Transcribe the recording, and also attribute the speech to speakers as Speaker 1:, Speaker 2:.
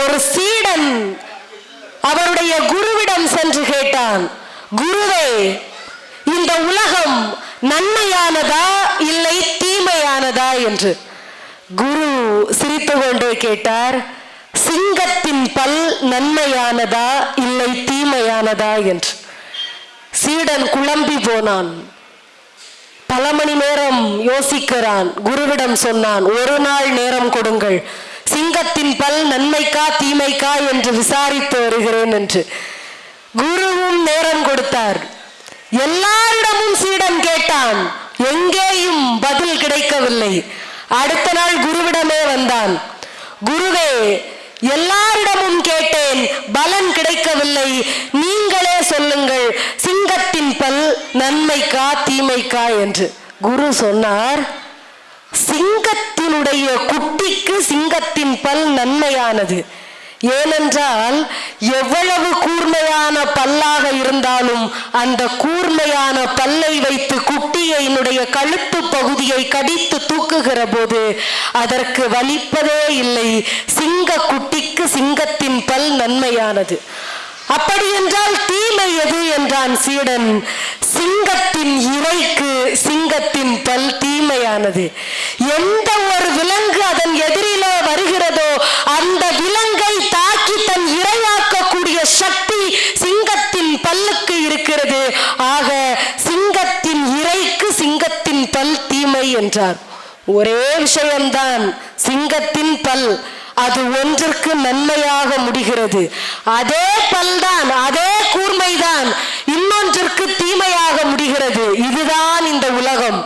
Speaker 1: ஒரு சீடன் அவருடைய குருவிடம் சென்று கேட்டான், குருவே, இந்த உலகம் நன்மையானதா இல்லை தீமையானதா என்று. குரு சிரித்து கொண்டே கேட்டார், சிங்கத்தின் பல் நன்மையானதா இல்லை தீமையானதா என்று. சீடன் குழம்பி போனான். பல மணி நேரம் யோசிக்கிறான். குருவிடம் சொன்னான், ஒரு நாள் நேரம் கொடுங்கள், சிங்கத்தின் பல் நன்மைக்கா தீமைக்கா என்று விசாரித்து வருகிறேன் என்று. குருவும் நேரம் கொடுத்தார். எல்லாரிடமும் சீடன் கேட்டான், எங்கேயும் பதில் கிடைக்கவில்லை. அடுத்த நாள் குருவிடமே வந்தான். குருவே, எல்லாரிடமும் கேட்டேன், பலன் கிடைக்கவில்லை, நீங்களே சொல்லுங்கள், சிங்கத்தின் பல் நன்மைக்கா தீமைக்கா என்று. குரு சொன்னார், சிங்கத்தினுடைய குட்டிக்கு சிங்கத்தின் பல் நன்மையானது. ஏனென்றால் எவ்வளவு கூர்மையான பல்லாக இருந்தாலும் அந்த கூர்மையான பல்லை வைத்து குட்டியினுடைய கழுத்து பகுதியை கடித்து தூக்குகிற போது அதற்கு வலிப்பதே இல்லை. சிங்க குட்டிக்கு சிங்கத்தின் பல் நன்மையானது. அப்படி என்றால் தீமை எது என்றான் சீடன். சிங்கத்தின் இறைக்கு சிங்கத்தின் பல் தீமையானது. எந்த ஒரு விலங்கு அதன் எதிரிலே வருகிறதோ அந்த விலங்கை தாக்கி தன் இரையாக்கக்கூடிய சக்தி சிங்கத்தின் பல்லுக்கு இருக்கிறது. ஆக சிங்கத்தின் இறைக்கு சிங்கத்தின் பல் தீமை என்றார். ஒரே விஷயம்தான், சிங்கத்தின் பல் அது ஒன்றிற்கு நன்மையாக முடிகிறது. அதே பல்தான், அதே கூர்மைதான் இன்னொன்றிற்கு தீமையாக முடிகிறது. இதுதான் இந்த உலகம்.